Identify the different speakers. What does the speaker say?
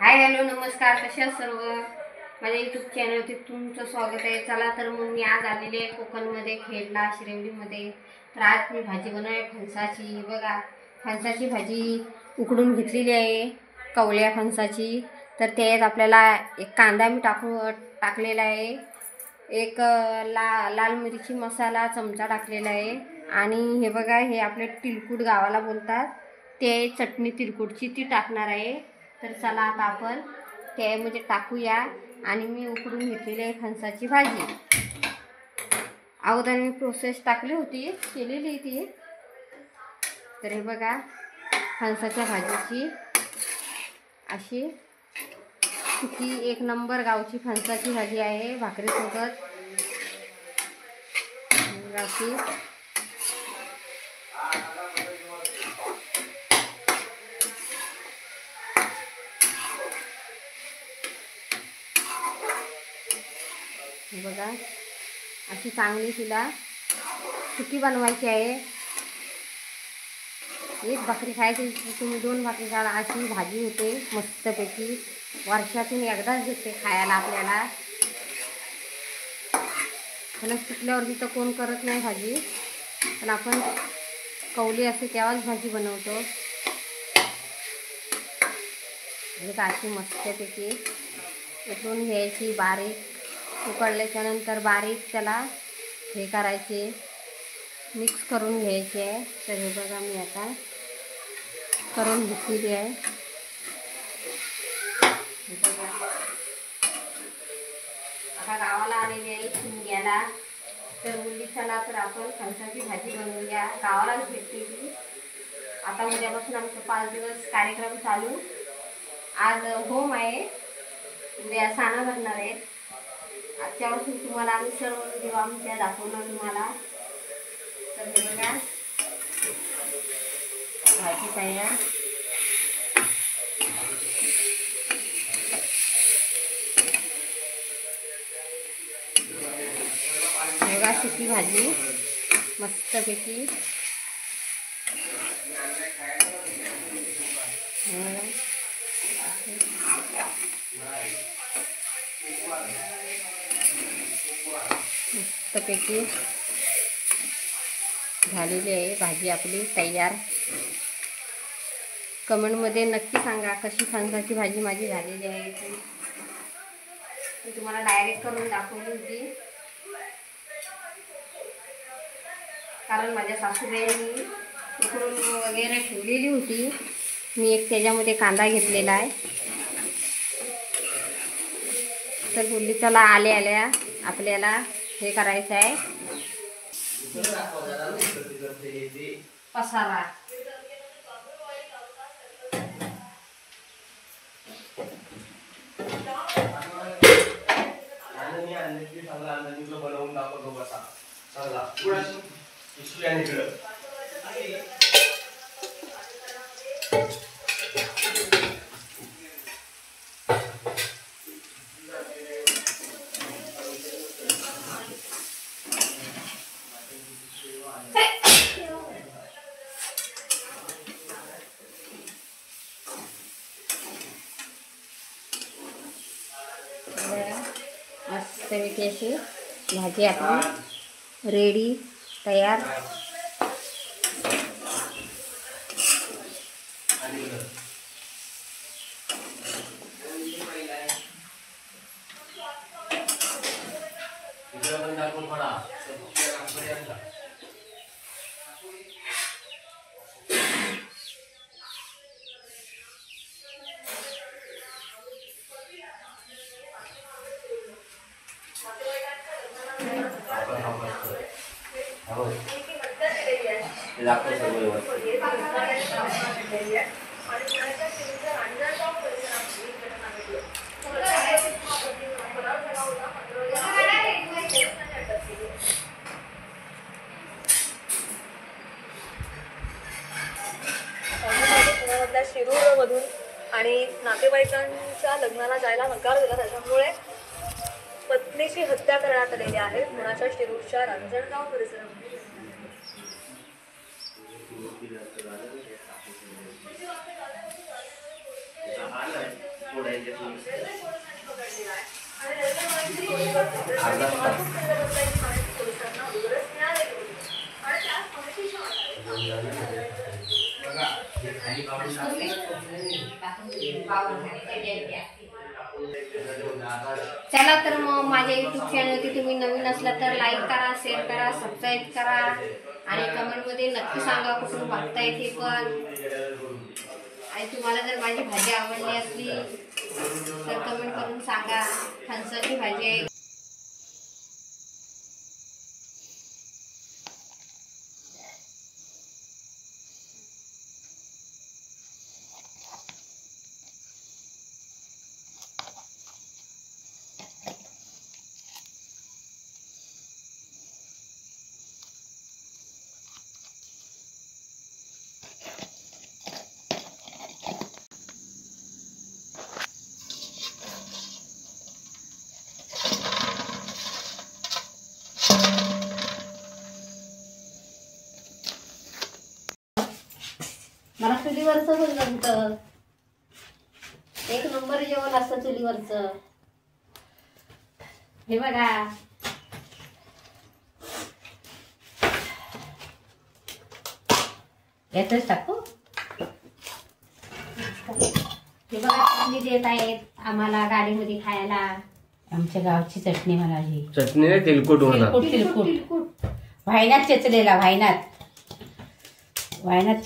Speaker 1: Hi hello नमस्कार, कसे आहात सर्व. माझ्या यूट्यूब चॅनलवरती तुमचं स्वागत आहे. चला तर मग मी आज आलेले आहे कोकणमध्ये, खेडला शिरवलीमध्ये. तर आज मी भाजी बनवली फणसाची. बघा, फणसाची भाजी उकडून घेतलेली आहे, कवल्या फणसाची. तर त्यात आपल्याला एक कांदा मी टाकलेला आहे, एक लाल मिरची मसाला चमचा टाकलेला आहे. आणि हे बघा, हे आपले तिलकुट गावाला बोलतात, ते चटणी तिलकुटची ती टाकणार आहे. तर चला आता आपण त्यामध्ये टाकूया. आणि मी उकडून घेतलेली आहे फणसाची भाजी. अगोदर मी प्रोसेस टाकली होती, केलेली ती. तर हे बघा, फणसाच्या भाजीची अशी किती एक नंबर गावची फणसाची भाजी आहे, भाकरीसोबत अशी. बघा, अशी चांगली तिला सुकी बनवायची आहे. एक भाकरी खायची, तुम्ही 2 भाकरी खाला अशी भाजी होते मस्तपैकी. वर्षातून एकदाच देते खायला आपल्याला. फणस पिकल्यावरती तर कोण करत नाही भाजी, पण आपण कवली असते तेव्हाच भाजी बनवतो. अशी मस्तपैकी उकळून घ्यायची बारीक. उकळल्याच्या नंतर बारीक त्याला हे करायचे, मिक्स करून घ्यायचे आहे. तर हे बघा, मी आता करून घेतलेली आहे. आता गावाला आलेली आहे शिमग्याला. तर मुली चला तर आपण फणसाची भाजी बनवूया. गावालाच भेटते ती. आता उद्यापासून आमचं 5 दिवस कार्यक्रम चालू. आज होम आहे, उद्या साना भरणार आहे. आजच्यापासून तुम्हाला आम्ही सर्व व्हिडिओ आमच्या दाखवणार तुम्हाला. तर हे बघा, भाजी तयार. बघा, सुकी भाजी मस्तपैकी. मस्तपैकी झालेली आहे भाजी आपली तयार. कमेंटमध्ये नक्की सांगा कशी फणसाची भाजी माझी झालेली आहे ती. मी तुम्हाला डायरेक्ट करून दाखवली होती, कारण माझ्या सासूबाईंनी उकडून वगैरे ठेवलेली होती. मी एक त्याच्यामध्ये कांदा घेतलेला आहे. तर बोलली चला आल्या आपल्याला हे करायचं आहे पसारा.
Speaker 2: बनवून दाखवतो बसा चांगला इकडं.
Speaker 1: मस्तपैकी अशी भाजी आपली रेडी तयार.
Speaker 3: शिरूरमधून आणि नातेवाईकांच्या लग्नाला जायला नकार दिला, त्याच्यामुळे पत्नीची हत्या करण्यात आलेली आहे पुण्याच्या शिरूरच्या रांजणगाव परिसरामध्ये.
Speaker 2: अर्धा तास.
Speaker 1: चला तर मग माझ्या युट्यूब चॅनलवरती तुम्ही नवीन असला तर लाईक करा, शेअर करा, सबस्क्राईब करा आणि कमेंटमध्ये नक्की सांगा कुठून बघताय ते पण. आणि तुम्हाला जर माझी भाजी आवडली असली तर कमेंट करून सांगा. फणसाची भाजी आहे. मला चुलीवरचं जमतं. एक नंबर जेवण असतं चुलीवरचं. हे बघा यातच टाकू. हे बघा चटणी देत आहेत आम्हाला गाडीमध्ये खायला.
Speaker 4: आमच्या गावची चटणी म्हणाली.
Speaker 2: चटणी नाही, तेलकट होणार.
Speaker 4: तिलकुट वायनात चेचलेला वायनात चेच